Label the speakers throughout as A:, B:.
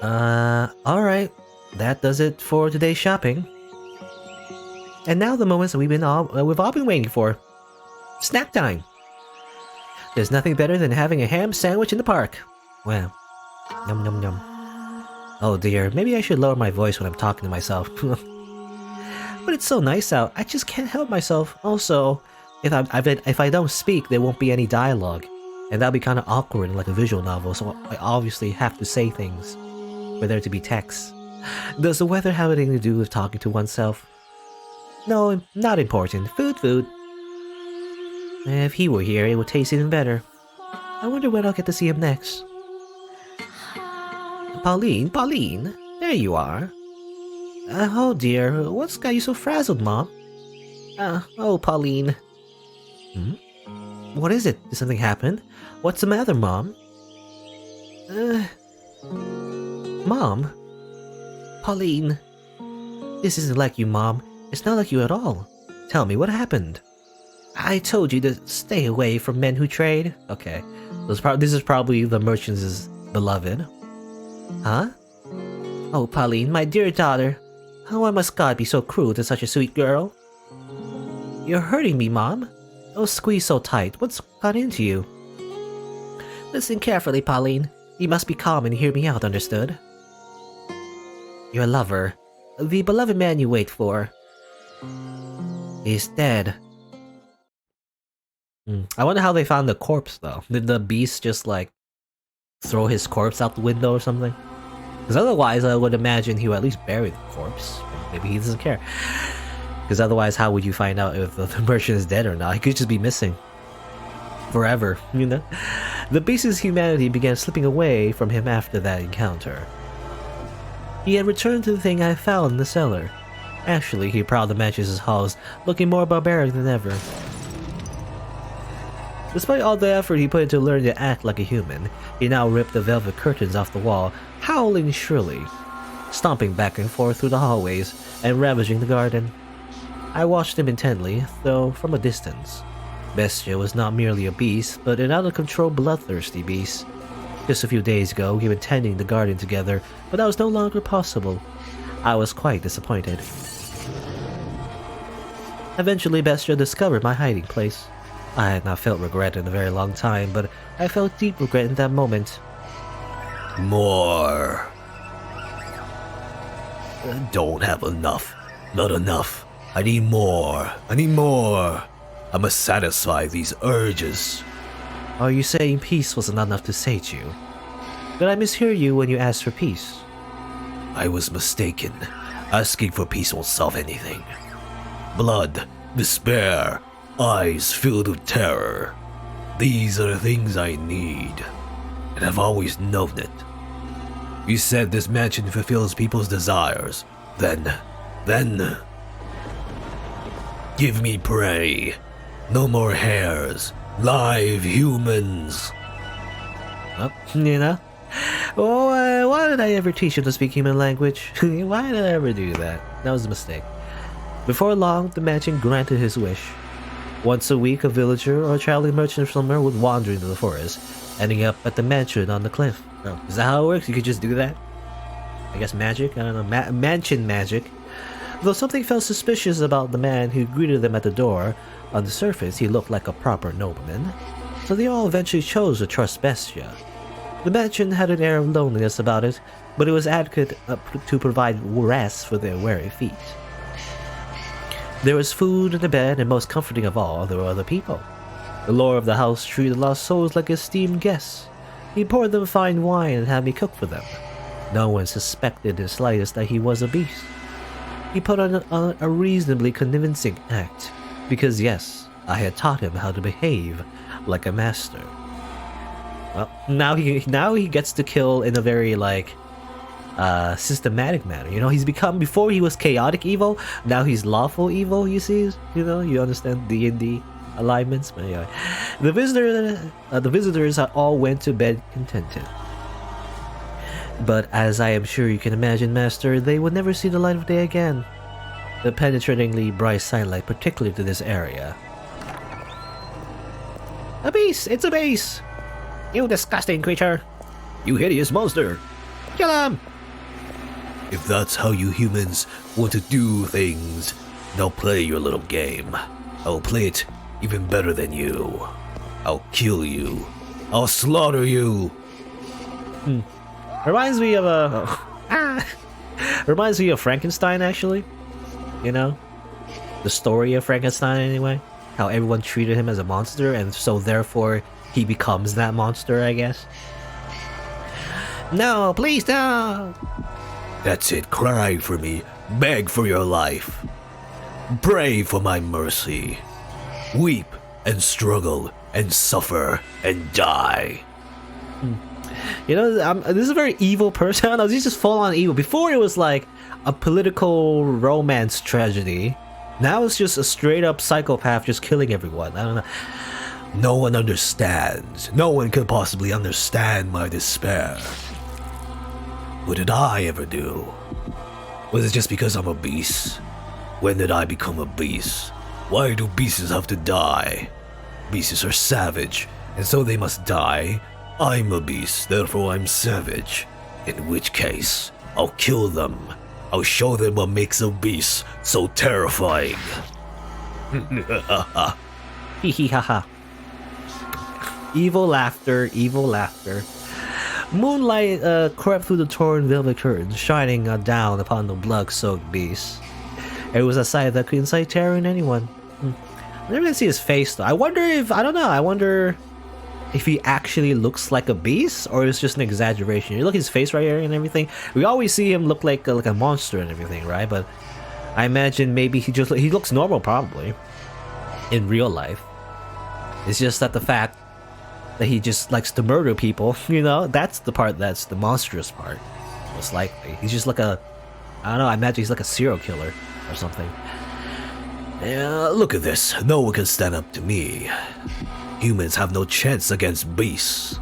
A: Alright. That does it for today's shopping. And now the moments that we've all been waiting for. Snack time! There's nothing better than having a ham sandwich in the park. Wow. Yum yum yum. Oh dear, maybe I should lower my voice when I'm talking to myself. But it's so nice out, I just can't help myself. Also, if I don't speak, there won't be any dialogue. And that'll be kind of awkward in like a visual novel, so I obviously have to say things for there to be text. Does the weather have anything to do with talking to oneself? No, not important. Food. If he were here, it would taste even better. I wonder when I'll get to see him next. Pauline, there you are. Oh dear, what's got you so frazzled, Mom? Oh, Pauline. What is it? Did something happen? What's the matter, Mom? Mom? Pauline. This isn't like you, Mom. It's not like you at all. Tell me, what happened? I told you to stay away from men who trade. Okay. This is probably the merchant's beloved. Huh? Oh, Pauline, my dear daughter. Why must God be so cruel to such a sweet girl? You're hurting me, Mom. Don't squeeze so tight. What's got into you? Listen carefully, Pauline. You must be calm and hear me out, understood? Your lover, the beloved man you wait for, is dead. I wonder how they found the corpse, though. Did the beast just, like, throw his corpse out the window or something? Because otherwise, I would imagine he would at least bury the corpse. Maybe he doesn't care. Because otherwise, how would you find out if the merchant is dead or not? He could just be missing. Forever, you know? The beast's humanity began slipping away from him after that encounter. He had returned to the thing I found in the cellar. Actually, he prowled the matches' halls, looking more barbaric than ever. Despite all the effort he put into learning to act like a human, he now ripped the velvet curtains off the wall, howling shrilly, stomping back and forth through the hallways, and ravaging the garden. I watched him intently, though from a distance. Bestia was not merely a beast, but an out-of-control bloodthirsty beast. Just a few days ago, we were tending the garden together, but that was no longer possible. I was quite disappointed. Eventually, Bestia discovered my hiding place. I had not felt regret in a very long time, but I felt deep regret in that moment.
B: More. I don't have enough. Not enough. I need more. I must satisfy these urges.
A: Are you saying peace was not enough to sate you? Did I mishear you when you asked for peace?
B: I was mistaken. Asking for peace won't solve anything. Blood, despair, eyes filled with terror. These are the things I need, and I've always known it. You said this mansion fulfills people's desires. Then, give me prey. No more hares. Live humans.
A: Well, you know. Oh, why did I ever teach you to speak human language? Why did I ever do that? That was a mistake. Before long, the mansion granted his wish. Once a week, a villager or a traveling merchant from somewhere would wander into the forest, ending up at the mansion on the cliff. Oh, is that how it works? You could just do that? I guess magic? I don't know. Mansion magic. Though something felt suspicious about the man who greeted them at the door, on the surface he looked like a proper nobleman. So they all eventually chose to trust Bestia. The mansion had an air of loneliness about it, but it was adequate to provide rest for their weary feet. There was food and a bed, and most comforting of all, there were other people. The lord of the house treated the lost souls like esteemed guests. He poured them fine wine and had me cook for them. No one suspected the slightest that he was a beast. He put on a reasonably convincing act, because yes, I had taught him how to behave like a master. Well, now he gets to kill in a very systematic manner. You know, he's become, before he was chaotic evil, now he's lawful evil. You see, you know, you understand D&D alignments. But anyway, the visitors all went to bed contented. But as I am sure you can imagine, Master, they would never see the light of day again. The penetratingly bright sunlight, particularly to this area. A beast! It's a beast! You disgusting creature!
B: You hideous monster!
A: Kill him!
B: If that's how you humans want to do things, now play your little game. I'll play it even better than you. I'll kill you. I'll slaughter you.
A: Reminds me of reminds me of Frankenstein, actually. You know? The story of Frankenstein, anyway. How everyone treated him as a monster, and so therefore he becomes that monster, I guess. No, please don't!
B: That's it. Cry for me. Beg for your life. Pray for my mercy. Weep and struggle and suffer and die.
A: You know, this is a very evil person. He's just full on evil. Before it was like a political romance tragedy. Now it's just a straight up psychopath just killing everyone. I don't know.
B: No one understands. No one can possibly understand my despair. What did I ever do? Was it just because I'm a beast? When did I become a beast? Why do beasts have to die? Beasts are savage, and so they must die. I'm a beast, therefore I'm savage. In which case, I'll kill them. I'll show them what makes a beast so terrifying.
A: Hee hee ha ha. Evil laughter, evil laughter. Moonlight crept through the torn velvet curtains, shining down upon the blood-soaked beast. It was a sight that could incite terror in anyone. I never see his face though. I wonder if he actually looks like a beast, or it's just an exaggeration. You look at his face right here and everything. We always see him look like a monster and everything, right? But I imagine maybe he looks normal, probably, in real life. It's just that the fact that he just likes to murder people, you know, that's the part that's the monstrous part, most likely. He's just like I don't know, I imagine he's like a serial killer or something.
B: Yeah, look at this. No one can stand up to me. Humans have no chance against beasts.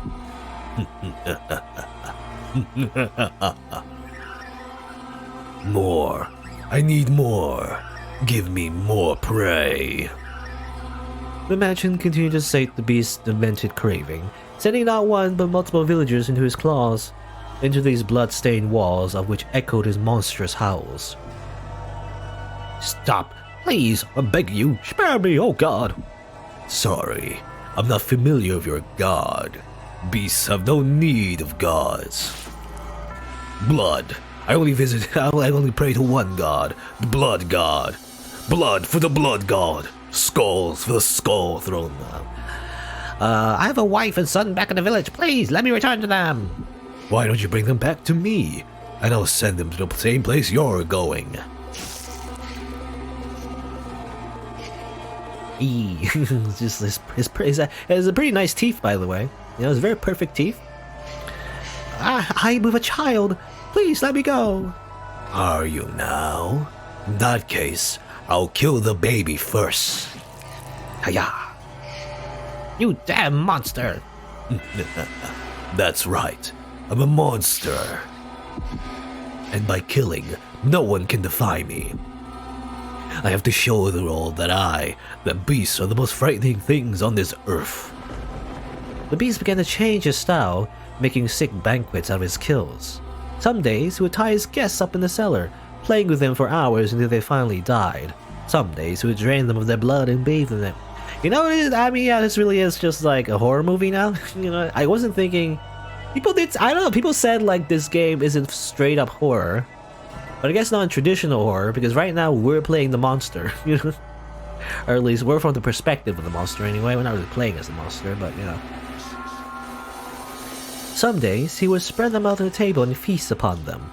B: More. I need more. Give me more prey.
A: The mansion continued to sate the beast's demented craving, sending not one but multiple villagers into his claws, into these blood-stained walls of which echoed his monstrous howls.
B: Stop, please, I beg you, spare me, oh god. Sorry, I'm not familiar with your god. Beasts have no need of gods. Blood. I only pray to one god, the blood god. Blood for the blood god. Skulls for the skull throne.
A: I have a wife and son back in the village. Please, let me return to them.
B: Why don't you bring them back to me? And I'll send them to the same place you're going.
A: It's just he has a pretty nice teeth, by the way. You know, it's very perfect teeth. I'm with a child. Please let me go.
B: Are you now? In that case, I'll kill the baby first.
A: Hiya! You damn monster!
B: That's right. I'm a monster. And by killing, no one can defy me. I have to show the world that beasts are the most frightening things on this earth.
A: The beast began to change his style, making sick banquets out of his kills. Some days he would tie his guests up in the cellar, playing with them for hours until they finally died. Some days he would drain them of their blood and bathe in them. You know, I mean, yeah, this really is just like a horror movie now. You know, I wasn't thinking... I don't know, people said like this game isn't straight up horror. But I guess not in traditional horror, because right now we're playing the monster, you know? Or at least we're from the perspective of the monster anyway. We're not really playing as the monster, but you know. Some days he would spread them out on the table and feast upon them.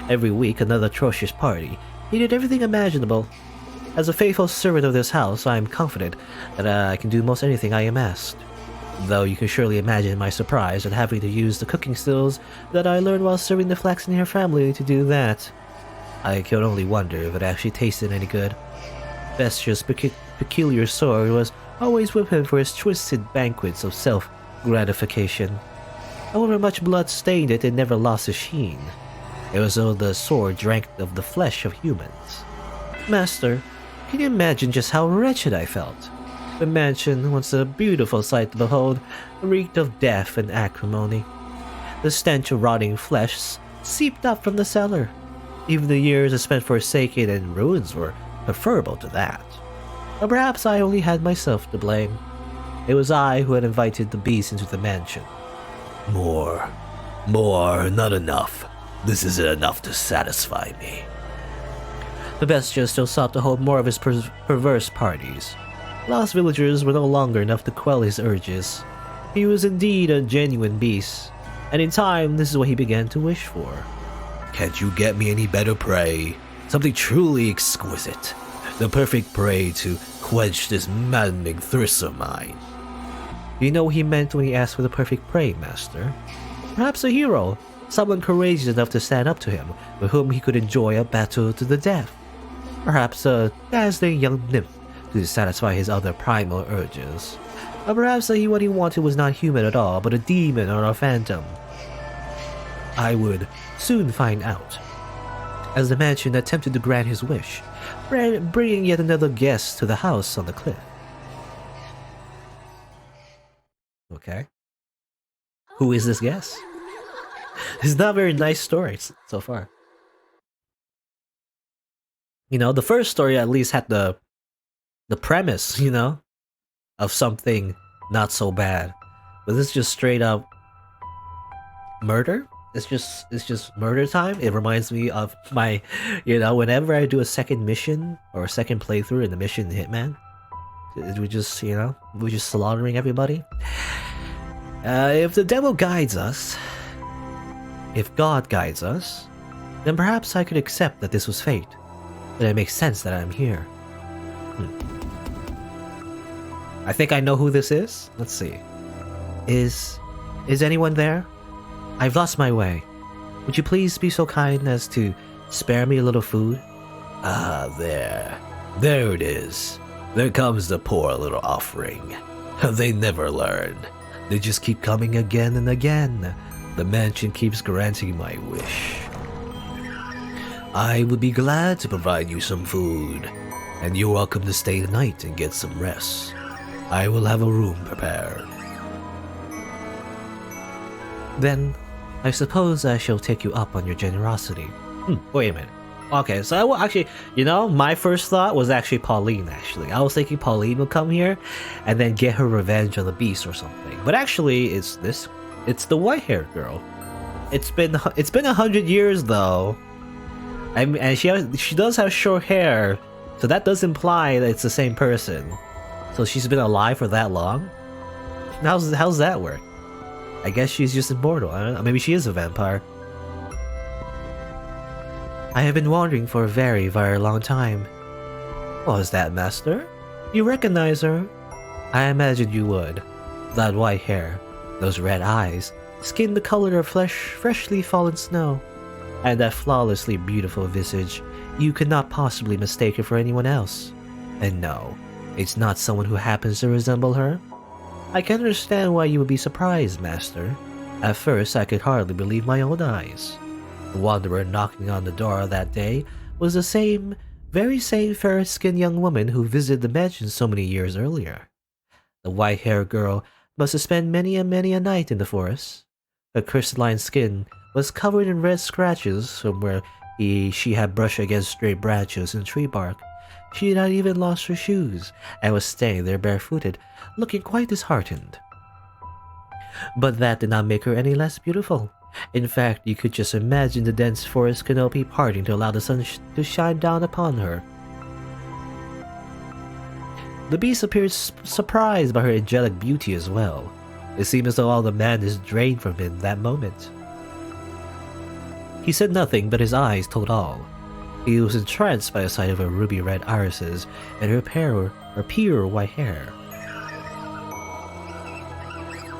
A: Every week another atrocious party. He did everything imaginable. As a faithful servant of this house, I am confident that I can do most anything I am asked. Though you can surely imagine my surprise at having to use the cooking skills that I learned while serving the Flaxenhair family to do that. I could only wonder if it actually tasted any good. Bestia's peculiar sword was always with him for his twisted banquets of self-gratification. However much blood stained it, it never lost its sheen. It was as though the sword drank of the flesh of humans. Master, can you imagine just how wretched I felt? The mansion, once a beautiful sight to behold, reeked of death and acrimony. The stench of rotting flesh seeped up from the cellar. Even the years I spent forsaken and ruins were preferable to that. Or perhaps I only had myself to blame. It was I who had invited the beast into the mansion.
B: More, not enough. This isn't enough to satisfy me.
A: The bestial still sought to hold more of his perverse parties. Lost villagers were no longer enough to quell his urges. He was indeed a genuine beast, and in time this is what he began to wish for.
B: Can't you get me any better prey? Something truly exquisite. The perfect prey to quench this maddening thirst of mine.
A: Do you know what he meant when he asked for the perfect prey, Master? Perhaps a hero, someone courageous enough to stand up to him, with whom he could enjoy a battle to the death. Perhaps a dazzling young nymph to satisfy his other primal urges. Or perhaps what he wanted was not human at all, but a demon or a phantom. I would soon find out. As the mansion attempted to grant his wish, bringing yet another guest to the house on the cliff. Okay. Who is this guest? It's not a very nice story so far. You know, the first story at least had the premise, you know, of something not so bad. But this is just straight up murder. It's just murder time. It reminds me of my, you know, whenever I do a second mission or a second playthrough in the mission Hitman, we just, you know, we're just slaughtering everybody. If the devil guides us, if God guides us, then perhaps I could accept that this was fate. That it makes sense that I'm here. I think I know who this is. Let's see. Is anyone there? I've lost my way. Would you please be so kind as to spare me a little food?
B: Ah, there it is. There comes the poor little offering. They never learn. They just keep coming again and again. The mansion keeps granting my wish. I would be glad to provide you some food, and you're welcome to stay the night and get some rest. I will have a room prepared.
A: Then, I suppose I shall take you up on your generosity. Wait a minute. Okay, so I will actually, you know, my first thought was actually Pauline, actually. I was thinking Pauline would come here and then get her revenge on the beast or something. But actually, it's the white-haired girl. It's been 100 years though. And she does have short hair, so that does imply that it's the same person. So she's been alive for that long? How's that work? I guess she's just immortal. I don't know. Maybe she is a vampire. I have been wandering for a very, very long time. What was that, Master? You recognize her? I imagined you would. That white hair, those red eyes, skin the color of freshly fallen snow, and that flawlessly beautiful visage. You could not possibly mistake her for anyone else. And no, it's not someone who happens to resemble her. I can understand why you would be surprised, Master. At first, I could hardly believe my own eyes. The wanderer knocking on the door that day was the very same fair-skinned young woman who visited the mansion so many years earlier. The white-haired girl must have spent many a night in the forest. Her crystalline skin was covered in red scratches from where she had brushed against stray branches and tree bark. She had not even lost her shoes, and was staying there barefooted, looking quite disheartened. But that did not make her any less beautiful. In fact, you could just imagine the dense forest canopy parting to allow the sun to shine down upon her. The beast appeared surprised by her angelic beauty as well. It seemed as though all the madness drained from him that moment. He said nothing, but his eyes told all. He was entranced by the sight of her ruby-red irises and her pure white hair.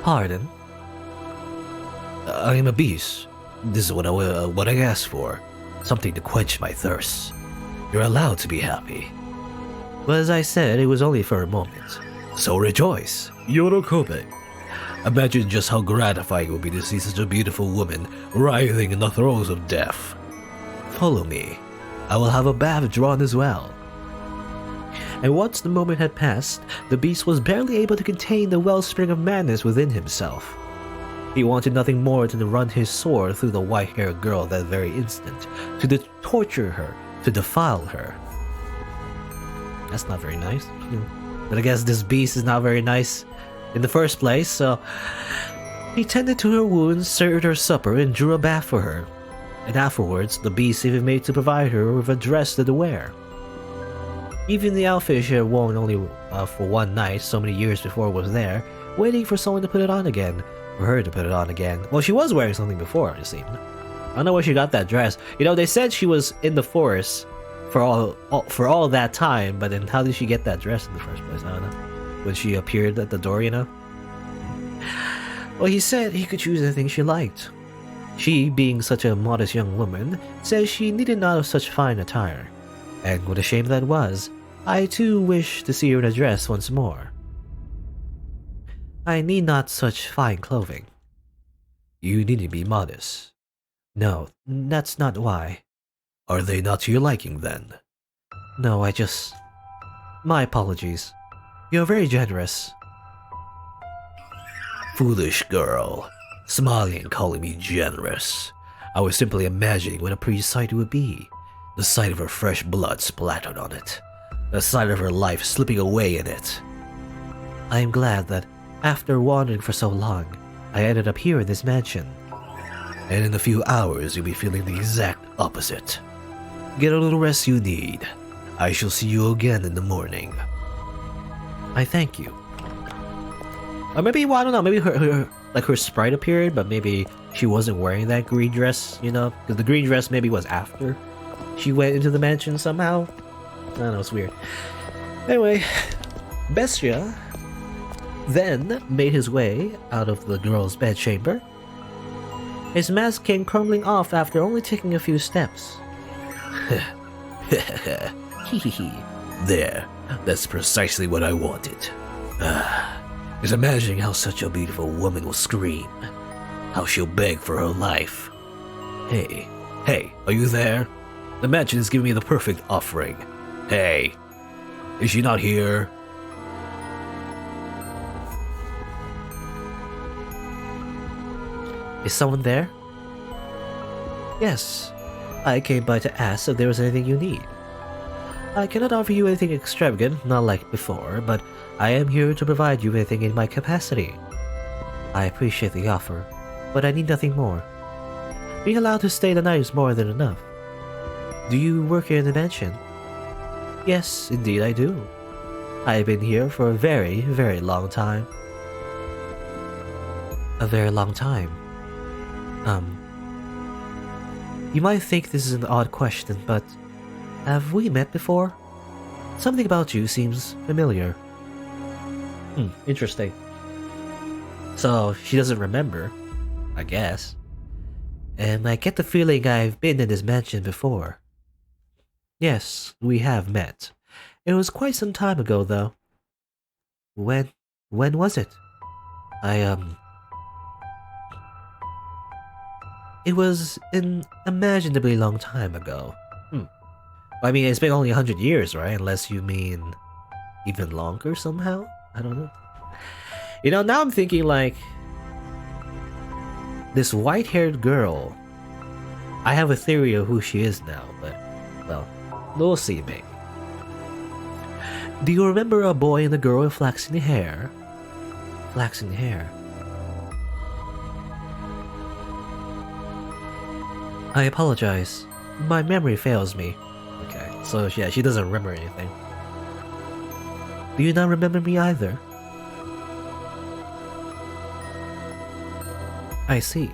A: Pardon?
B: I am a beast. This is what I asked for. Something to quench my thirst. You're allowed to be happy.
A: But as I said, it was only for a moment.
B: So rejoice. Yorokobe. Imagine just how gratifying it would be to see such a beautiful woman writhing in the throes of death. Follow me. I will have a bath drawn as well.
A: And once the moment had passed, the beast was barely able to contain the wellspring of madness within himself. He wanted nothing more than to run his sword through the white-haired girl that very instant, to torture her, to defile her. That's not very nice. But I guess this beast is not very nice in the first place, so he tended to her wounds, served her supper, and drew a bath for her. And afterwards, the beast even made to provide her with a dress to wear. Even the outfit she had worn only for one night so many years before was there, waiting for someone to put it on again. For her to put it on again. Well, she was wearing something before, it seemed. I don't know where she got that dress. You know, they said she was in the forest for all that time, but then how did she get that dress in the first place? I don't know. When she appeared at the door, you know? Well, he said he could choose anything she liked. She, being such a modest young woman, says she needed not of such fine attire. And what a shame that was. I too wish to see her in a dress once more. I need not such fine clothing.
B: You needn't be modest.
A: No, that's not why.
B: Are they not to your liking then?
A: No, my apologies. You're very generous.
B: Foolish girl. Smiling and calling me generous. I was simply imagining what a pretty sight it would be. The sight of her fresh blood splattered on it. The sight of her life slipping away in it.
A: I am glad that, after wandering for so long, I ended up here in this mansion.
B: And in a few hours you'll be feeling the exact opposite. Get a little rest you need. I shall see you again in the morning.
A: I thank you. Or maybe, well, I don't know, maybe her sprite appeared, but maybe she wasn't wearing that green dress, you know? Because the green dress maybe was after she went into the mansion somehow. I don't know, it's weird. Anyway, Bestia then made his way out of the girl's bedchamber. His mask came crumbling off after only taking a few steps.
B: There, that's precisely what I wanted. Just imagining how such a beautiful woman will scream. How she'll beg for her life. Hey, are you there? The mansion is giving me the perfect offering. Hey, is she not here?
A: Is someone there? Yes, I came by to ask if there was anything you need. I cannot offer you anything extravagant, not like before, but I am here to provide you anything in my capacity. I appreciate the offer, but I need nothing more. Being allowed to stay the night is more than enough. Do you work here in the mansion? Yes, indeed I do. I have been here for a very, very long time. A very long time? You might think this is an odd question, but have we met before? Something about you seems familiar. Interesting. So, she doesn't remember, I guess. And I get the feeling I've been in this mansion before. Yes, we have met. It was quite some time ago, though. When was it? It was an imaginably long time ago. I mean, it's been only 100 years, right? Unless you mean even longer somehow? I don't know. You know, now I'm thinking like, this white-haired girl, I have a theory of who she is now, but, well, we'll see maybe. Do you remember a boy and a girl with flaxen hair? Flaxen hair. I apologize. My memory fails me. Okay, so yeah, she doesn't remember anything. Do you not remember me either? I see.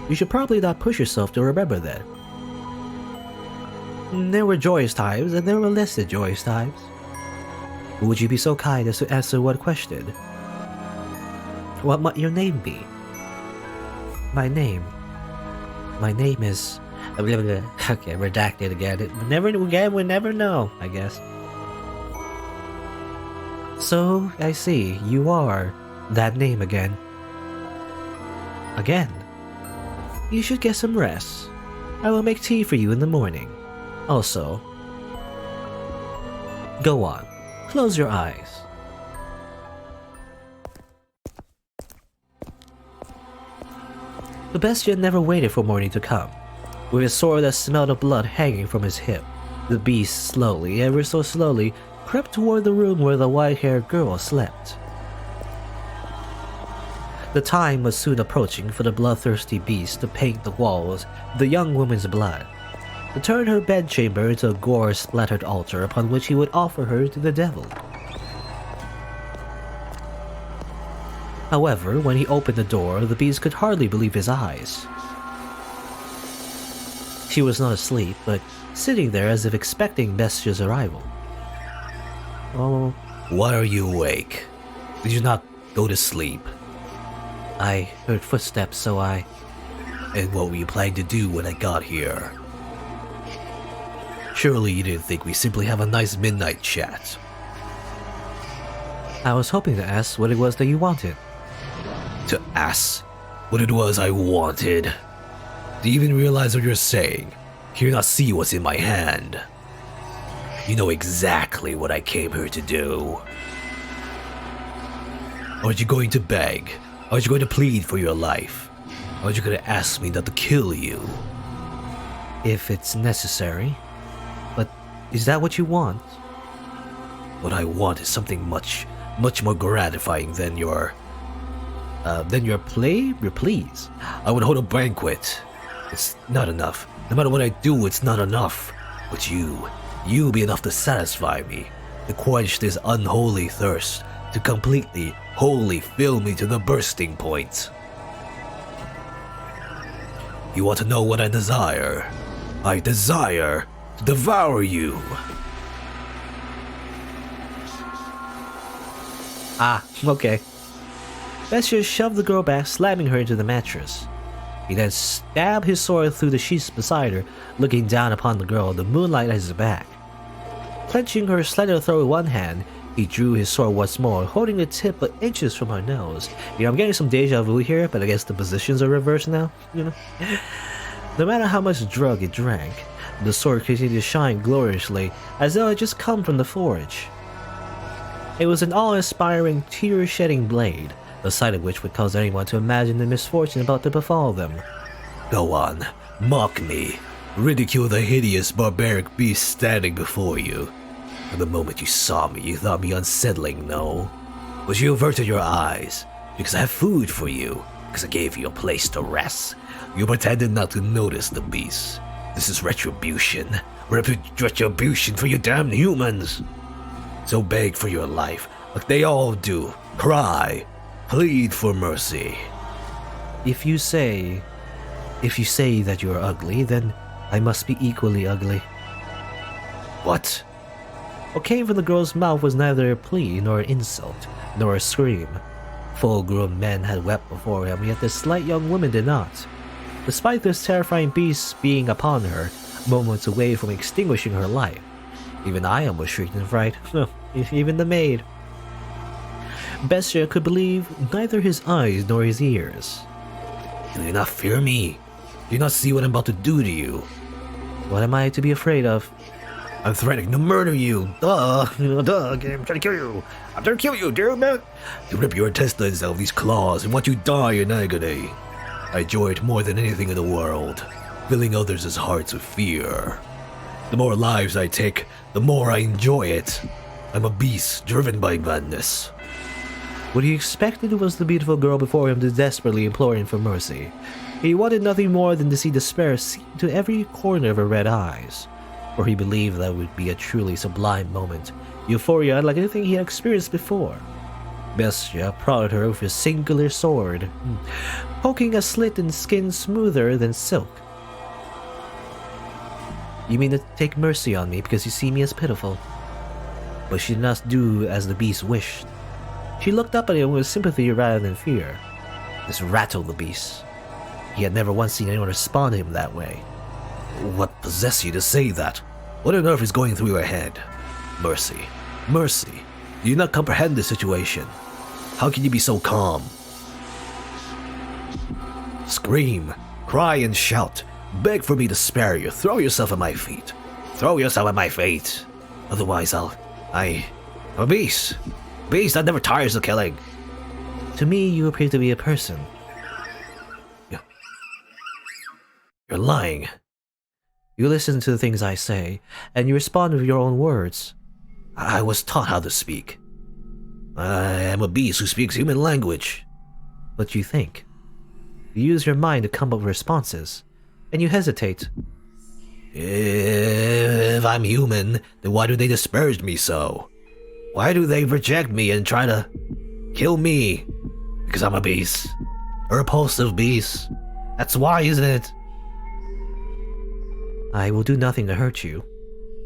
A: You should probably not push yourself to remember that. There were joyous times, and there were less than joyous times. Would you be so kind as to answer one question? What might your name be? My name is... Okay, redacted again. We never know, I guess. So, I see, you are that name again. Again? You should get some rest. I will make tea for you in the morning. Also, go on. Close your eyes. The bestia never waited for morning to come. With his sword that smelled of blood hanging from his hip, the beast slowly, ever so slowly, crept toward the room where the white-haired girl slept. The time was soon approaching for the bloodthirsty beast to paint the walls with the young woman's blood, to turn her bedchamber into a gore-splattered altar upon which he would offer her to the devil. However, when he opened the door, the beast could hardly believe his eyes. She was not asleep, but sitting there as if expecting Bestia's arrival.
B: Oh, why are you awake? Did you not go to sleep?
A: I heard footsteps, so I...
B: And what were you planning to do when I got here? Surely you didn't think we simply have a nice midnight chat.
A: I was hoping to ask what it was that you wanted.
B: To ask what it was I wanted? Do you even realize what you're saying? Can you not see what's in my hand? You know exactly what I came here to do. Aren't you going to beg? Aren't you going to plead for your life? Aren't you going to ask me not to kill you?
A: If it's necessary. But is that what you want?
B: What I want is something much more gratifying than your pleas. I would hold a banquet. It's not enough. No matter what I do, it's not enough. But you'll be enough to satisfy me, to quench this unholy thirst, to completely, wholly fill me to the bursting point. You want to know what I desire? I desire to devour you.
A: Ah, okay. Bestia shoved the girl back, slamming her into the mattress. He then stabbed his sword through the sheets beside her, looking down upon the girl, the moonlight at his back. Clenching her slender throat with one hand, he drew his sword once more, holding the tip but inches from her nose. I'm getting some deja vu here, but I guess the positions are reversed now, No matter how much drug it drank, the sword continued to shine gloriously, as though it had just come from the forge. It was an awe-inspiring, tear-shedding blade, the sight of which would cause anyone to imagine the misfortune about to befall them.
B: Go on, mock me, ridicule the hideous barbaric beast standing before you. From the moment you saw me, you thought me unsettling, no? But you averted your eyes, because I have food for you, because I gave you a place to rest. You pretended not to notice the beast. This is retribution. Retribution for you damned humans. So beg for your life, like they all do. Cry. Plead for mercy.
A: If you say that you are ugly, then I must be equally ugly.
B: What?
A: What came from the girl's mouth was neither a plea, nor an insult, nor a scream. Full-grown men had wept before him, yet this slight young woman did not. Despite this terrifying beast being upon her, moments away from extinguishing her life. Even I almost shrieked in fright. Even the maid. Bestia could believe neither his eyes nor his ears.
B: Do you not fear me? Do you not see what I'm about to do to you?
A: What am I to be afraid of?
B: I'm threatening to murder you. Duh, I'm trying to kill you. I'm trying to kill you, damn it. To rip your intestines out of these claws and watch you die in agony. I enjoy it more than anything in the world, filling others' hearts with fear. The more lives I take, the more I enjoy it. I'm a beast driven by madness.
A: What he expected was the beautiful girl before him to desperately implore him for mercy. He wanted nothing more than to see despair seep to every corner of her red eyes, for he believed that would be a truly sublime moment, euphoria unlike anything he had experienced before. Bestia prodded her with his singular sword, poking a slit in skin smoother than silk. You mean to take mercy on me because you see me as pitiful? But she did not do as the beast wished. She looked up at him with sympathy rather than fear. This rattled the beast. He had never once seen anyone respond to him that way.
B: What possessed you to say that? What on earth is going through your head? Mercy. Mercy. Do you not comprehend the situation? How can you be so calm? Scream, cry and shout. Beg for me to spare you. Throw yourself at my feet. Throw yourself at my feet. Otherwise I'm a beast. Beast that never tires of killing.
A: To me, you appear to be a person.
B: You're lying.
A: You listen to the things I say, and you respond with your own words.
B: I was taught how to speak. I am a beast who speaks human language.
A: But you think. You use your mind to come up with responses, and you hesitate.
B: If I'm human, then why do they disparage me so? Why do they reject me and try to kill me? Because I'm a beast. A repulsive beast. That's why, isn't it?
A: I will do nothing to hurt you.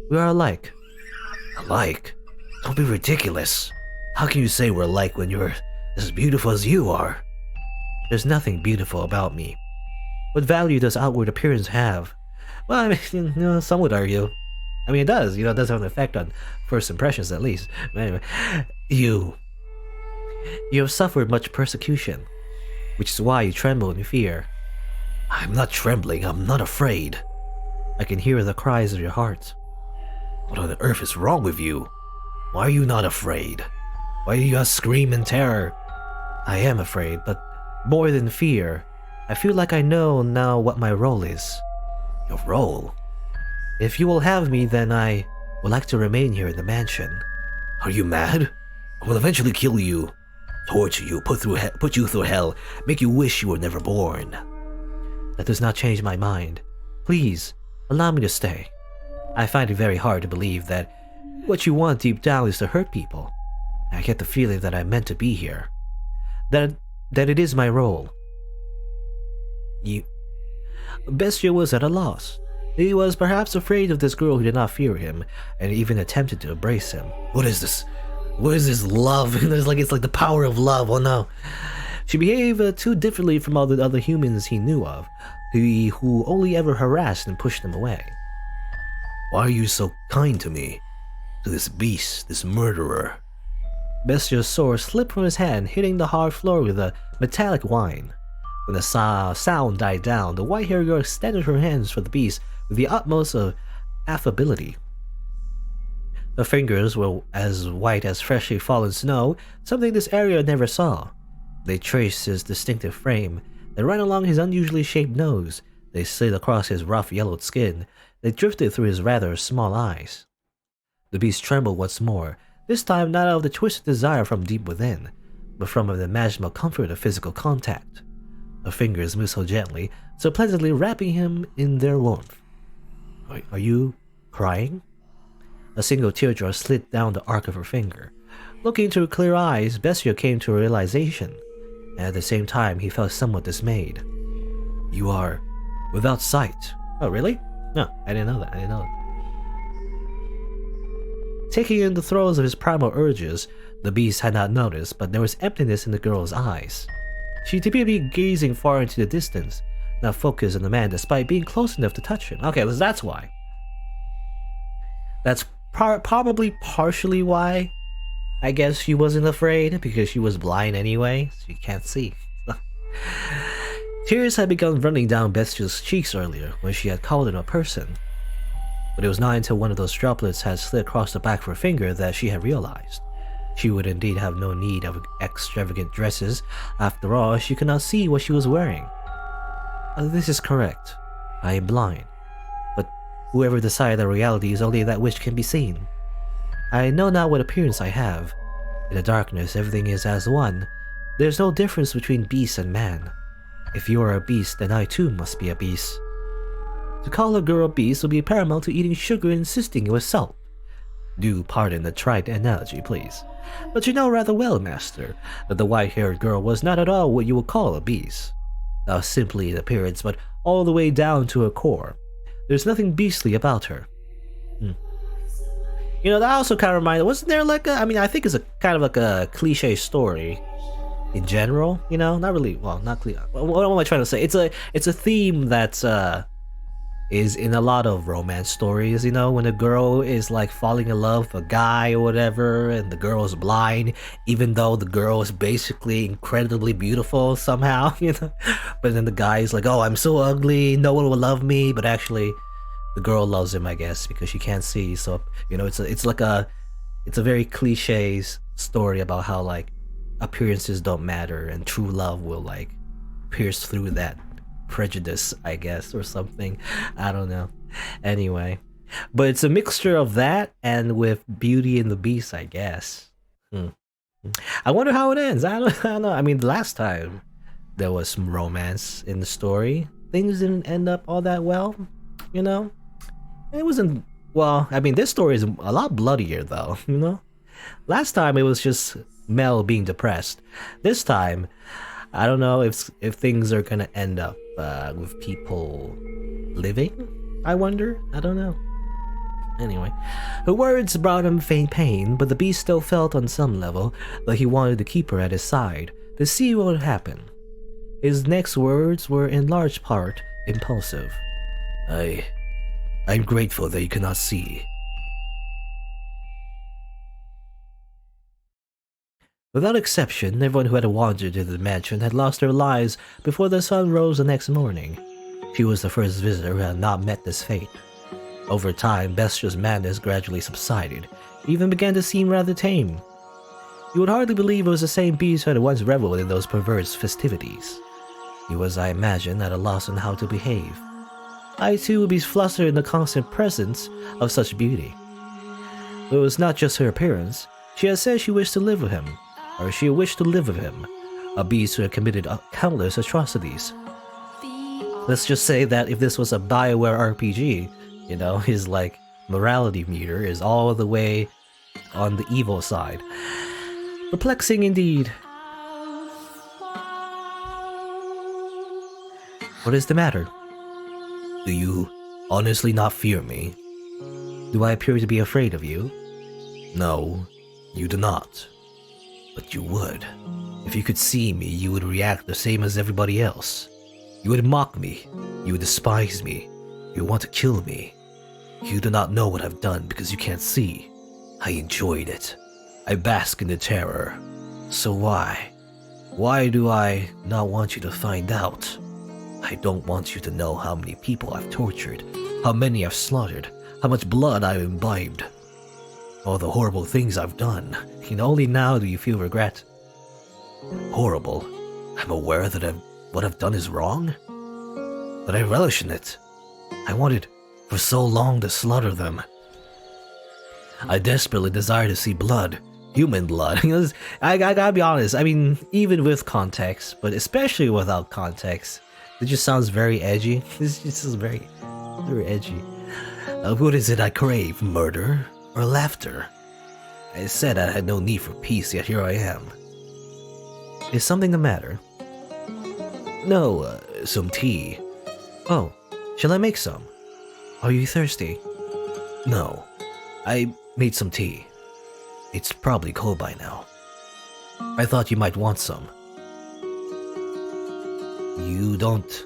A: We are alike.
B: Alike? Don't be ridiculous. How can you say we're alike when you're as beautiful as you are?
A: There's nothing beautiful about me. What value does outward appearance have? Well, I mean, some would argue. I mean, it does. It does have an effect on first impressions, at least. But anyway, you have suffered much persecution, which is why you tremble in fear.
B: I'm not trembling. I'm not afraid.
A: I can hear the cries of your heart.
B: What on earth is wrong with you? Why are you not afraid? Why do you not scream in terror?
A: I am afraid, but more than fear, I feel like I know now what my role is.
B: Your role?
A: If you will have me, then I would like to remain here in the mansion.
B: Are you mad? I will eventually kill you, torture you, put you through hell, make you wish you were never born.
A: That does not change my mind. Please, allow me to stay. I find it very hard to believe that what you want deep down is to hurt people. I get the feeling that I'm meant to be here. That it is my role. Bestia was at a loss. He was perhaps afraid of this girl who did not fear him, and even attempted to embrace him.
B: What is this? What is this love? It's like the power of love. Oh no.
A: She behaved too differently from all the other humans he knew of, who only ever harassed and pushed him away.
B: Why are you so kind to me? To this beast, this murderer?
A: Bestia's sword slipped from his hand, hitting the hard floor with a metallic whine. When the sound died down, the white-haired girl extended her hands for the beast with the utmost of affability. Her fingers were as white as freshly fallen snow, something this area never saw. They traced his distinctive frame. They ran along his unusually shaped nose. They slid across his rough yellowed skin. They drifted through his rather small eyes. The beast trembled once more, this time not out of the twisted desire from deep within, but from an imaginable comfort of physical contact. Her fingers moved so gently, so pleasantly wrapping him in their warmth. Are you crying? A single teardrop slid down the arc of her finger. Looking into her clear eyes, Bestia came to a realization, and at the same time he felt somewhat dismayed. You are without sight. Oh, really? No, I didn't know that. Taking in the throes of his primal urges, the beast had not noticed, but there was emptiness in the girl's eyes. She appeared to be gazing far into the distance, not focused on the man despite being close enough to touch him. Okay, that's why. That's probably partially why I guess she wasn't afraid, because she was blind anyway, so she can't see. Tears had begun running down Bestia's cheeks earlier when she had called him a person. But it was not until one of those droplets had slid across the back of her finger that she had realized. She would indeed have no need of extravagant dresses. After all, she could not see what she was wearing. This is correct. I am blind. But whoever decided that reality is only that which can be seen. I know not what appearance I have. In the darkness, everything is as one. There's no difference between beast and man. If you are a beast, then I too must be a beast. To call a girl a beast would be paramount to eating sugar and insisting it was salt. Do pardon the trite analogy, please. But you know rather well, master, that the white-haired girl was not at all what you would call a beast. Not simply in appearance, but all the way down to her core. There's nothing beastly about her. That also kind of reminded, wasn't there like I think it's a kind of like a cliche story in general, not really, well, not cliche. What am I trying to say? It's a theme that is in a lot of romance stories, when a girl is like falling in love with a guy or whatever, and the girl is blind, even though the girl is basically incredibly beautiful somehow, but then the guy is like, oh, I'm so ugly, no one will love me, but actually the girl loves him, I guess, because she can't see. So it's a very cliche story about how like appearances don't matter and true love will like pierce through that prejudice, I guess, or something. I don't know. Anyway, but it's a mixture of that and with Beauty and the Beast, I guess. I wonder how it ends. I don't know. I mean, the last time there was some romance in the story, things didn't end up all that well. You know, it wasn't. Well, I mean, this story is a lot bloodier, though. You know, last time it was just Mel being depressed. This time, I don't know if things are gonna end up with people living. I wonder. I don't know. Anyway, her words brought him faint pain, but the beast still felt on some level that he wanted to keep her at his side to see what would happen. His next words were in large part impulsive.
B: I'm grateful that you cannot see.
A: Without exception, everyone who had wandered into the mansion had lost their lives before the sun rose the next morning. She was the first visitor who had not met this fate. Over time, Bestia's madness gradually subsided, even began to seem rather tame. You would hardly believe it was the same beast who had once reveled in those perverse festivities. He was, I imagine, at a loss on how to behave. I too would be flustered in the constant presence of such beauty. But it was not just her appearance. She had said she wished to live with him, or she wished to live with him, a beast who had committed countless atrocities. Let's just say that if this was a BioWare RPG, you know, his like morality meter is all the way on the evil side. Perplexing indeed. What is the matter?
B: Do you honestly not fear me?
A: Do I appear to be afraid of you?
B: No, you do not. But you would. If you could see me, you would react the same as everybody else. You would mock me. You would despise me. You want to kill me. You do not know what I've done because you can't see. I enjoyed it. I bask in the terror. So why? Why do I not want you to find out? I don't want you to know how many people I've tortured, how many I've slaughtered, how much blood I've imbibed. All the horrible things I've done, and only now do you feel regret. Horrible? I'm aware that what I've done is wrong? But I relish in it. I wanted for so long to slaughter them. I desperately desire to see blood, human blood. I gotta be honest, I mean, even with context, but especially without context, it just sounds very edgy. This is very, very edgy. What is it I crave, murder or laughter? I said I had no need for peace, yet here I am. Is something the matter? No, some tea. Oh, shall I make some? Are you thirsty? No, I made some tea. It's probably cold by now. I thought you might want some. You don't?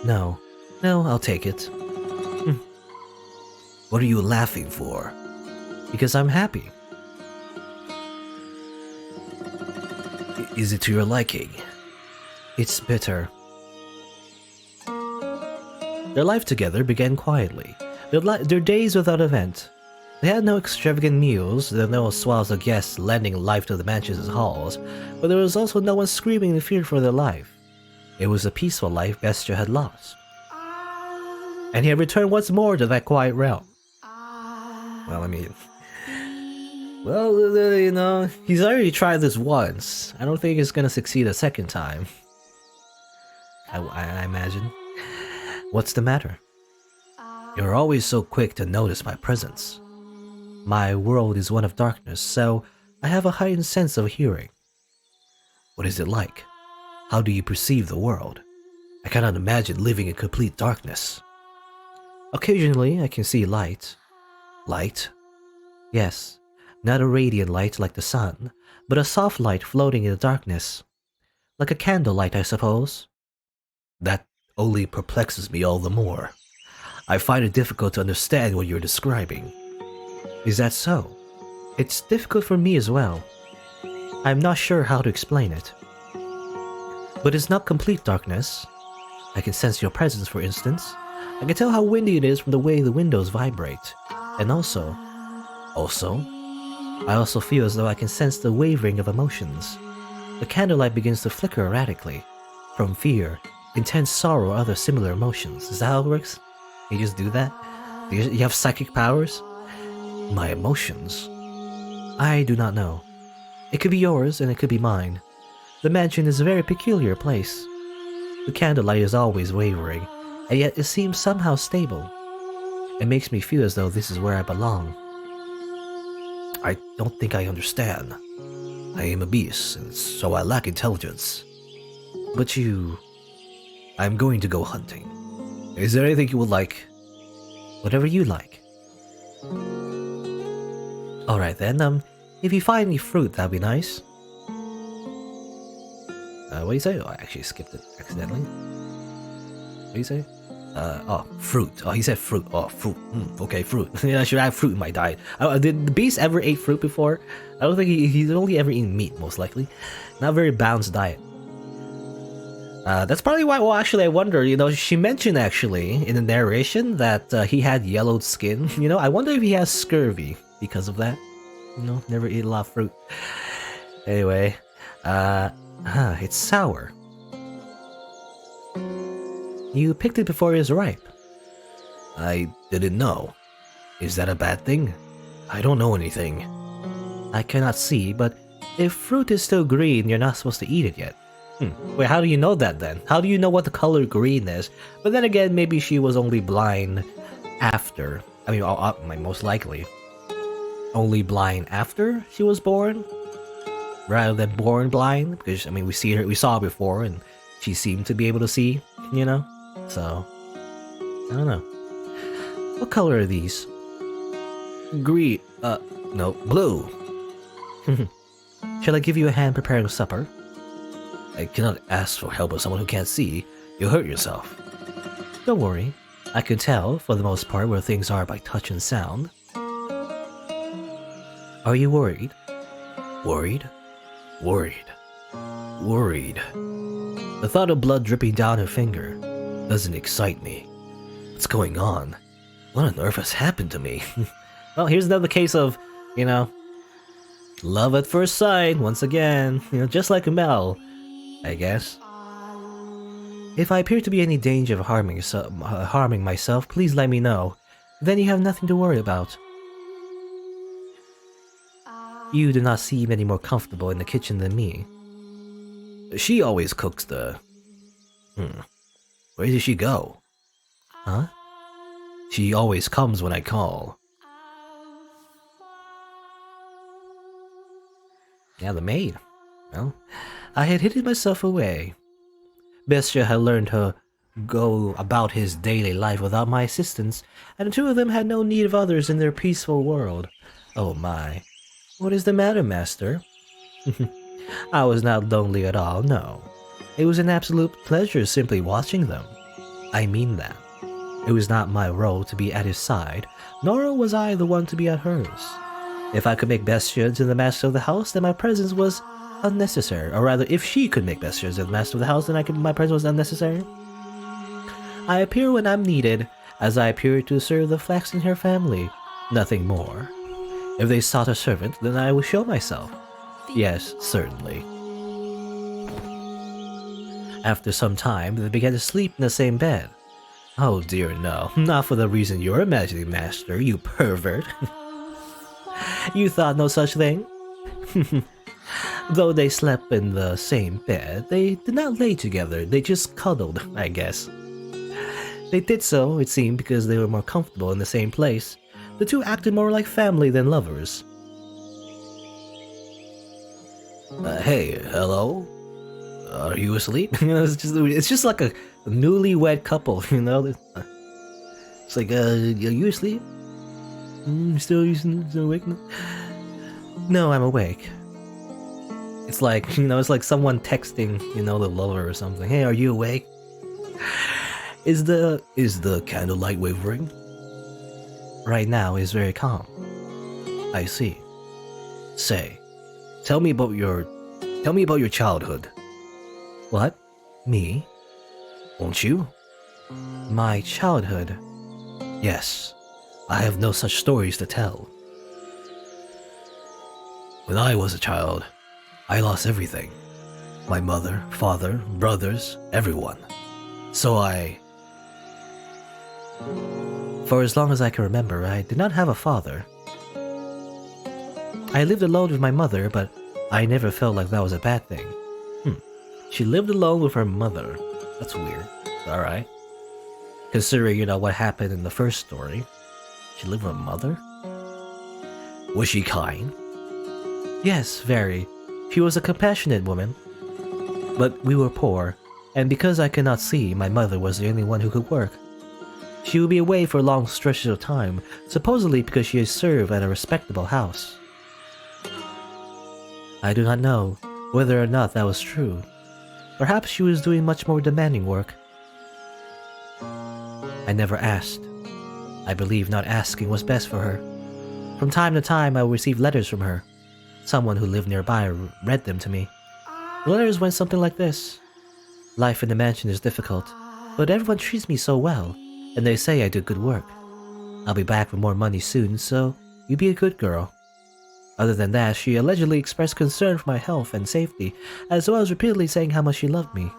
B: No, I'll take it. What are you laughing for? Because I'm happy. Is it to your liking? It's bitter. Their life together began quietly, their days without event. They had no extravagant meals, there were no swells of guests lending life to the mansion's halls, but there was also no one screaming in fear for their life. It was a peaceful life Bestia had lost. And he had returned once more to that quiet realm. Well, I mean... Well, you know, he's already tried this once. I don't think he's gonna succeed a second time. I imagine. What's the matter? You're always so quick to notice my presence. My world is one of darkness, so I have a heightened sense of hearing. What is it like? How do you perceive the world? I cannot imagine living in complete darkness. Occasionally, I can see light. Light? Yes, not a radiant light like the sun, but a soft light floating in the darkness. Like a candlelight, I suppose. That only perplexes me all the more. I find it difficult to understand what you're describing. Is that so? It's difficult for me as well. I'm not sure how to explain it. But it's not complete darkness. I can sense your presence, for instance. I can tell how windy it is from the way the windows vibrate. And also, I also feel as though I can sense the wavering of emotions. The candlelight begins to flicker erratically, from fear,
A: intense sorrow or other similar emotions. Is that how it works? You just do that? You have psychic powers? My emotions? I do not know. It could be yours and it could be mine. The mansion is a very peculiar place. The candlelight is always wavering, and yet it seems somehow stable. It makes me feel as though this is where I belong. I don't think I understand. I am a beast, and so I lack intelligence. But you... I'm going to go hunting. Is there anything you would like? Whatever you like. Alright then, if you find any fruit, that'd be nice. What do you say? Oh, I actually skipped it accidentally. What do you say? Fruit. Oh, he said fruit. Oh, fruit. Okay, fruit. Yeah, I should have fruit in my diet. Did the beast ever ate fruit before? I don't think he's only ever eaten meat, most likely. Not a very balanced diet. That's probably why, well, actually, I wonder, she mentioned, actually, in the narration that he had yellowed skin. I wonder if he has scurvy because of that. Never eat a lot of fruit. Anyway, it's sour. You picked it before it was ripe. I didn't know. Is that a bad thing? I don't know anything. I cannot see, but if fruit is still green, you're not supposed to eat it yet. Wait, how do you know that then? How do you know what the color green is? But then again, maybe she was only blind after. I mean, most likely. Only blind after she was born? Rather than born blind? Because, we saw her before, and she seemed to be able to see, So, I don't know. What color are these? Green. No, blue. Shall I give you a hand preparing supper? I cannot ask for help of someone who can't see. You'll hurt yourself. Don't worry. I can tell, for the most part, where things are by touch and sound. Are you worried? Worried? Worried. Worried. The thought of blood dripping down her finger doesn't excite me. What's going on? What on earth has happened to me? Well, here's another case of, love at first sight, once again. Just like Mel, I guess. If I appear to be in any danger of harming myself, please let me know. Then you have nothing to worry about. You do not seem any more comfortable in the kitchen than me. She always cooks the... Where did she go? Huh? She always comes when I call. Yeah, the maid. Well, I had hidden myself away. Bestia had learned to go about his daily life without my assistance, and the two of them had no need of others in their peaceful world. Oh my. What is the matter, master? I was not lonely at all, no. It was an absolute pleasure simply watching them. I mean that. It was not my role to be at his side, nor was I the one to be at hers. If I could make Bestia into the master of the house, then my presence was unnecessary. Or rather, if she could make Bestia into the master of the house, then my presence was unnecessary. I appear when I'm needed, as I appear to serve the Flax and her family. Nothing more. If they sought a servant, then I will show myself. Yes, certainly. After some time, they began to sleep in the same bed. Oh dear no, not for the reason you're imagining, master, you pervert. You thought no such thing? Though they slept in the same bed, they did not lay together, they just cuddled, I guess. They did so, it seemed, because they were more comfortable in the same place. The two acted more like family than lovers. Hey, hello? Are you asleep? It's just like a newlywed couple, It's like, are you asleep? Still awake? No, I'm awake. It's like, it's like someone texting, the lover or something. Hey, are you awake? Is the candlelight wavering? Right now is very calm. I see. Say, tell me about your childhood. What? Me? Won't you? My childhood? Yes. I have no such stories to tell. When I was a child, I lost everything. My mother, father, brothers, everyone.
B: So
A: For as long as I can remember, I did not have a father. I lived alone with my mother, but I never felt like that was a bad thing. She lived alone with her mother. That's weird. Alright. Considering, what happened in the first story. She lived with her mother?
B: Was she kind?
A: Yes, very. She was a compassionate woman. But we were poor, and because I could not see, my mother was the only one who could work. She would be away for long stretches of time, supposedly because she had served at a respectable house. I do not know whether or not that was true. Perhaps she was doing much more demanding work. I never asked. I believe not asking was best for her. From time to time, I would receive letters from her. Someone who lived nearby read them to me. The letters went something like this. Life in the mansion is difficult, but everyone treats me so well, and they say I do good work. I'll be back with more money soon, so you be a good girl. Other than that, she allegedly expressed concern for my health and safety, as well as repeatedly saying how much she loved me.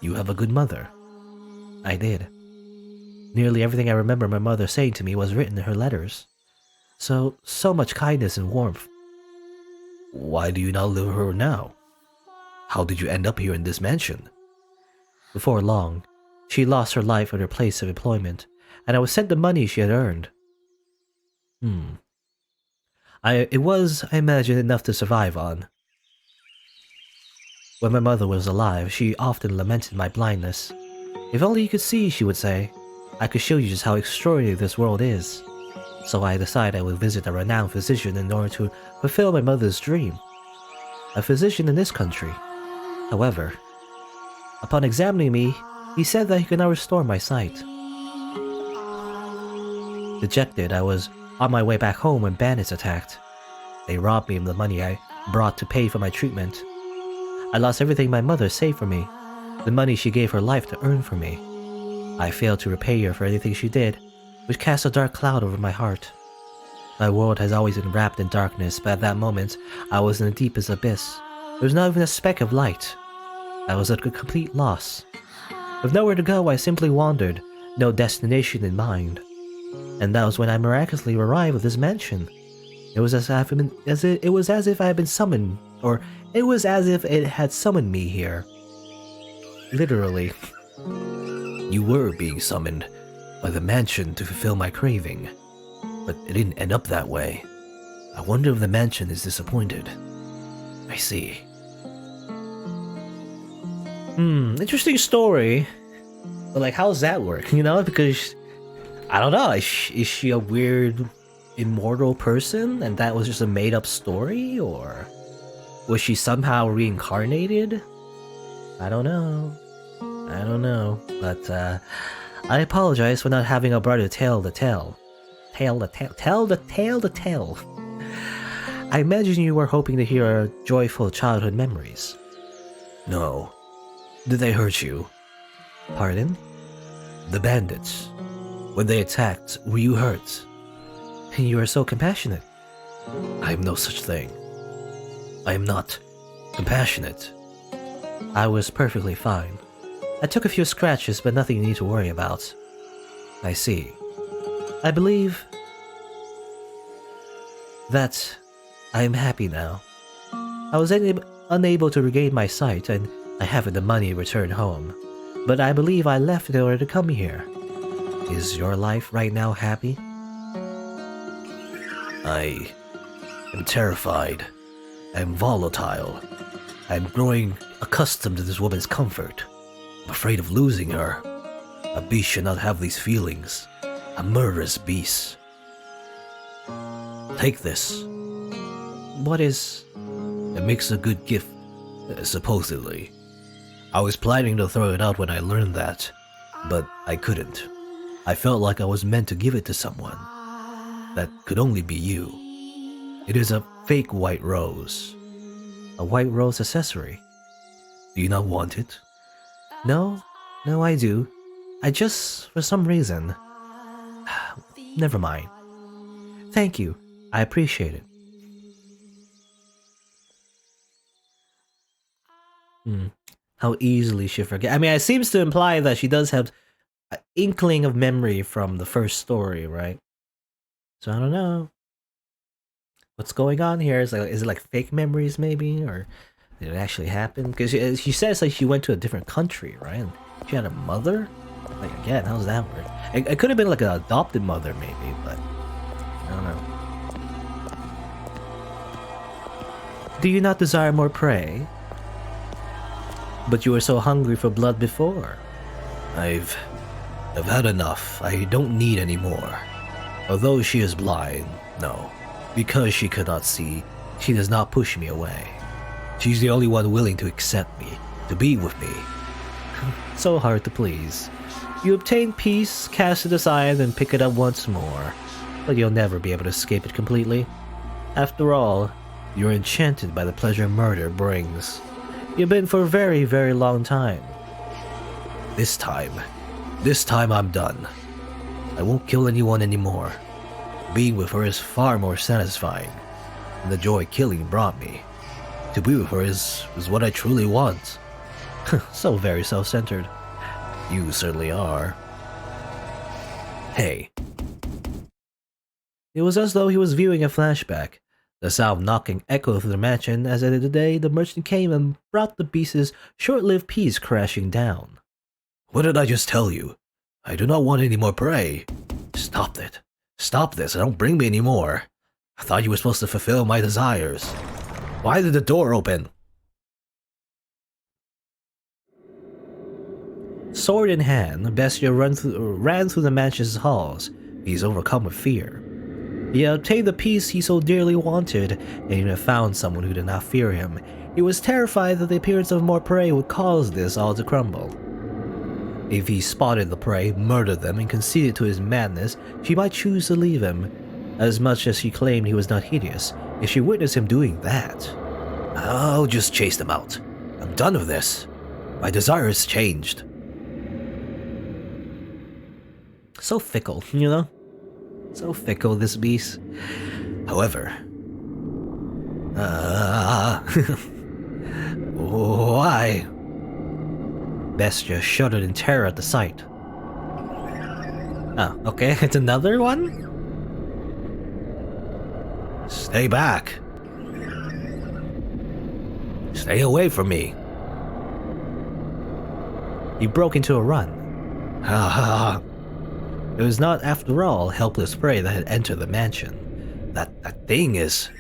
B: You have a good mother.
A: I did. Nearly everything I remember my mother saying to me was written in her letters. So much kindness and warmth.
B: Why do you not live with her now? How did you end up here in this mansion?
A: Before long, she lost her life at her place of employment, and I was sent the money she had earned. It was, I imagine, enough to survive on. When my mother was alive, she often lamented my blindness. If only you could see, she would say, I could show you just how extraordinary this world is. So I decided I would visit a renowned physician in order to fulfill my mother's dream. A physician in this country. However, upon examining me, he said that he could not restore my sight. Dejected, I was on my way back home when bandits attacked. They robbed me of the money I brought to pay for my treatment. I lost everything my mother saved for me, the money she gave her life to earn for me. I failed to repay her for anything she did, which cast a dark cloud over my heart. My world has always been wrapped in darkness, but at that moment, I was in the deepest abyss. There was not even a speck of light. I was at a complete loss. With nowhere to go, I simply wandered, no destination in mind. And that was when I miraculously arrived at this mansion. It was as if I had been summoned, or it was as if it had summoned me here. Literally.
B: You were being summoned by the mansion to fulfill my craving, but it didn't end up that way. I wonder if the mansion is disappointed. I see.
A: Interesting story. But like, how does that work? Because I don't know. Is she a weird immortal person and that was just a made-up story, or was she somehow reincarnated? I don't know. But I apologize for not having a brother tale to tell. Tale to tell. I imagine you were hoping to hear our joyful childhood memories.
B: No. Did they hurt you?
A: Pardon?
B: The bandits. When they attacked, were you hurt?
A: You are so compassionate.
B: I am no such thing. I am not compassionate.
A: I was perfectly fine. I took a few scratches, but nothing you need to worry about.
B: I see.
A: I believe that I am happy now. I was unable to regain my sight, and I haven't the money to return home. But I believe I left in order to come here. Is your life right now happy?
B: I am terrified. I am volatile. I am growing accustomed to this woman's comfort. I'm afraid of losing her. A beast should not have these feelings. A murderous beast. Take this.
A: What is...
B: It makes a good gift, supposedly. I was planning to throw it out when I learned that, but I couldn't. I felt like I was meant to give it to someone. That could only be you. It is a fake white rose.
A: A white rose accessory?
B: Do you not want it?
A: No, I do. I just, for some reason... Never mind. Thank you. I appreciate it. how easily she forgets. I mean, it seems to imply that she does have an inkling of memory from the first story, right? So I don't know what's going on here. Is it like fake memories, maybe, or did it actually happen? Because she says like she went to a different country, right? And she had a mother. Like again, how's that work? It could have been like an adopted mother, maybe, but I don't know. Do you not desire more prey? But you were so hungry for blood before.
B: I've had enough. I don't need any more. Although she is blind, no. Because she cannot see, she does not push me away. She's the only one willing to accept me, to be with me.
A: So hard to please. You obtain peace, cast it aside, and pick it up once more. But you'll never be able to escape it completely. After all, you're enchanted by the pleasure murder brings. You've been for a very, very long time.
B: This time I'm done. I won't kill anyone anymore. Being with her is far more satisfying than the joy killing brought me. To be with her is what I truly want.
A: So very self-centered.
B: You certainly are. Hey.
A: It was as though he was viewing a flashback. The sound of knocking echoed through the mansion as at the day the merchant came and brought the beast's short-lived peace crashing down.
B: What did I just tell you? I do not want any more prey. Stop it. Stop this and don't bring me any more. I thought you were supposed to fulfill my desires. Why did the door open?
A: Sword in hand, Bestia ran through the mansion's halls. He's overcome with fear. He had obtained the peace he so dearly wanted, and even found someone who did not fear him. He was terrified that the appearance of more prey would cause this all to crumble. If he spotted the prey, murdered them, and conceded to his madness, she might choose to leave him. As much as she claimed he was not hideous, if she witnessed him doing that,
B: I'll just chase them out. I'm done with this. My desires changed.
A: So fickle, you know? So fickle, this beast.
B: However... Why?
A: Bestia shuddered in terror at the sight. Oh, okay, it's another one?
B: Stay back. Stay away from me.
A: He broke into a run. It was not, after all, helpless prey that had entered the mansion.
B: That thing is...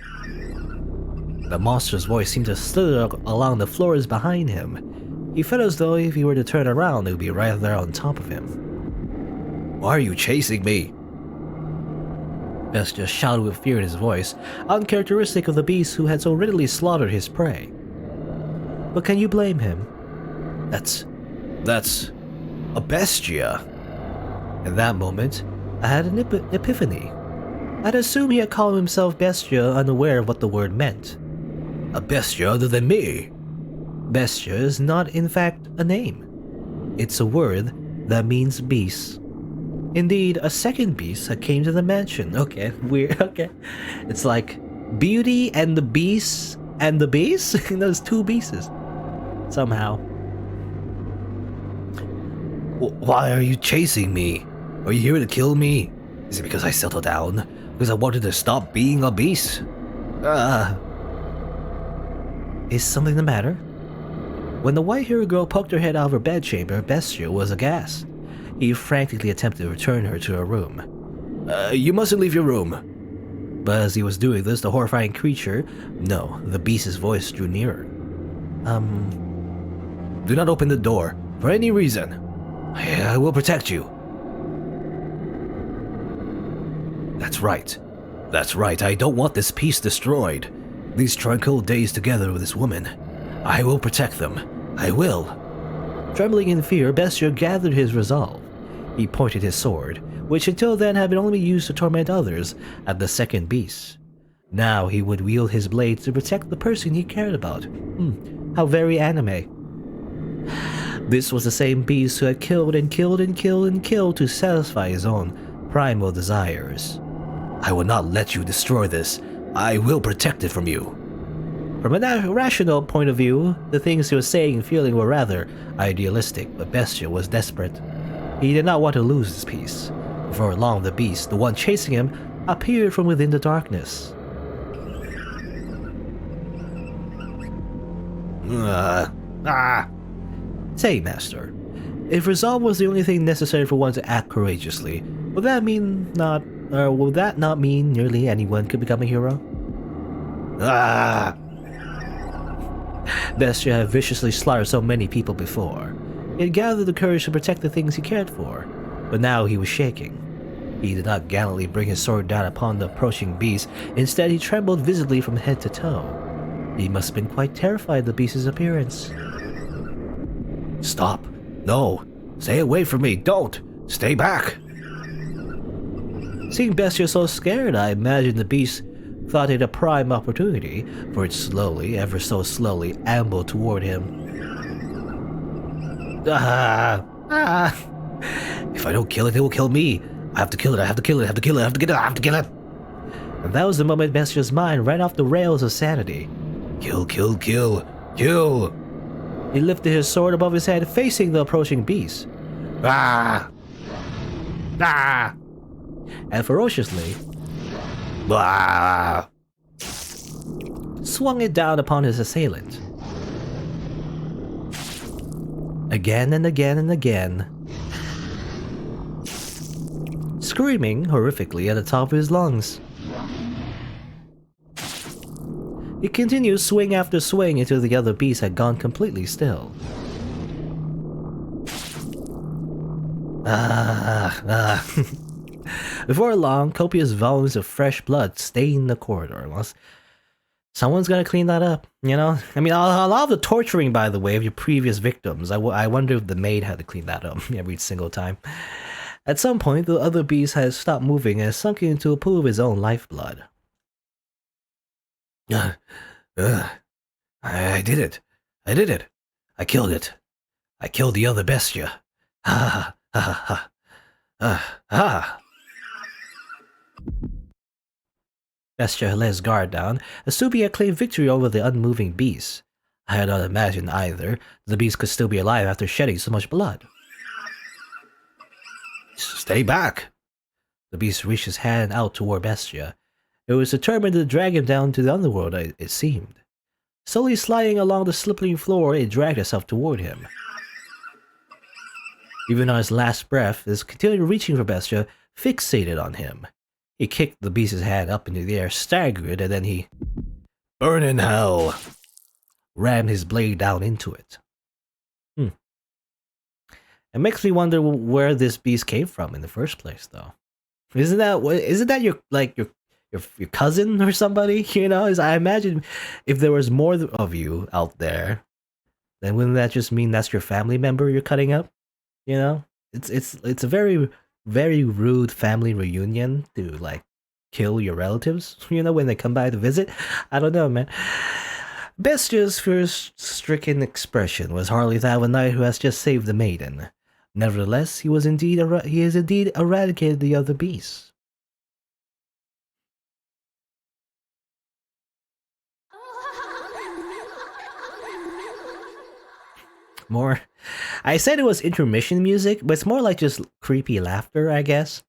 A: The monster's voice seemed to slither along the floors behind him. He felt as though if he were to turn around, it would be right there on top of him.
B: Why are you chasing me?
A: Bestia shouted with fear in his voice, uncharacteristic of the beast who had so readily slaughtered his prey. But can you blame him?
B: That's a bestia.
A: At that moment, I had an epiphany. I'd assumed he had called himself Bestia, unaware of what the word meant.
B: A bestia other than me?
A: Bestia is not, in fact, a name. It's a word that means beast. Indeed, a second beast had came to the mansion. Okay, weird, okay. It's like Beauty and the Beast and the Beast? Those two beasts. Somehow.
B: Why are you chasing me? Are you here to kill me? Is it because I settled down? Because I wanted to stop being a beast?
A: Is something the matter? When the white-haired girl poked her head out of her bedchamber, Bestia was aghast. He frantically attempted to return her to her room.
B: You mustn't leave your room.
A: But as he was doing this, the horrifying creature, no, the beast's voice drew nearer.
B: Do not open the door, for any reason. I will protect you. That's right. That's right, I don't want this peace destroyed. These tranquil days together with this woman. I will protect them. I will.
A: Trembling in fear, Bestia gathered his resolve. He pointed his sword, which until then had been only used to torment others, at the second beast. Now he would wield his blade to protect the person he cared about. How very anime. This was the same beast who had killed and killed and killed and killed to satisfy his own primal desires.
B: I will not let you destroy this. I will protect it from you.
A: From a rational point of view, the things he was saying and feeling were rather idealistic, but Bestia was desperate. He did not want to lose his peace. Before long, the beast, the one chasing him, appeared from within the darkness. Say, Master, if resolve was the only thing necessary for one to act courageously, would that not mean nearly anyone could become a hero? Bestia had viciously slaughtered so many people before. He had gathered the courage to protect the things he cared for, but now he was shaking. He did not gallantly bring his sword down upon the approaching beast. Instead, he trembled visibly from head to toe. He must have been quite terrified of the beast's appearance.
B: Stop. No. Stay away from me. Don't. Stay back.
A: Seeing Bestia so scared, I imagined the beast thought it a prime opportunity, for it slowly, ever so slowly, ambled toward him.
B: If I don't kill it, it will kill me. I have to kill it, I have to kill it, I have to kill it, I have to kill it, I have to kill it.
A: And that was the moment Bestia's mind ran off the rails of sanity.
B: Kill, kill, kill, kill.
A: He lifted his sword above his head, facing the approaching beast. And ferociously, swung it down upon his assailant. Again and again and again, screaming horrifically at the top of his lungs. He continued swing after swing until the other beast had gone completely still. Before long, copious volumes of fresh blood stained the corridor. Well, someone's gonna clean that up, you know? I mean, a lot of the torturing, by the way, of your previous victims, I wonder if the maid had to clean that up every single time. At some point, the other beast had stopped moving and sunk into a pool of his own lifeblood.
B: I did it. I did it. I killed it. I killed the other bestia. Ha ha ha ha ha.
A: Bestia let his guard down, assuming he had claimed victory over the unmoving beast. I had not imagined either that the beast could still be alive after shedding so much blood.
B: Stay back.
A: The beast reached his hand out toward Bestia. It was determined to drag him down to the underworld, it seemed. Slowly sliding along the slippery floor, it dragged itself toward him. Even on his last breath, it continued reaching for Bestia, fixated on him. He kicked the beast's hand up into the air, staggered, and then he...
B: Burn in hell!
A: Rammed his blade down into it. It makes me wonder where this beast came from in the first place, though. Isn't that your cousin or somebody? You know, I imagine if there was more of you out there, then wouldn't that just mean that's your family member you're cutting up? You know, it's a very, very rude family reunion to like kill your relatives. You know, when they come by to visit. I don't know, man. Bestia's fear-stricken expression was hardly that of a knight who has just saved the maiden. Nevertheless, he has indeed eradicated the other beasts. More. I said it was intermission music, but it's more like just creepy laughter, I guess.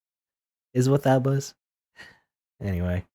A: Is what that was. Anyway.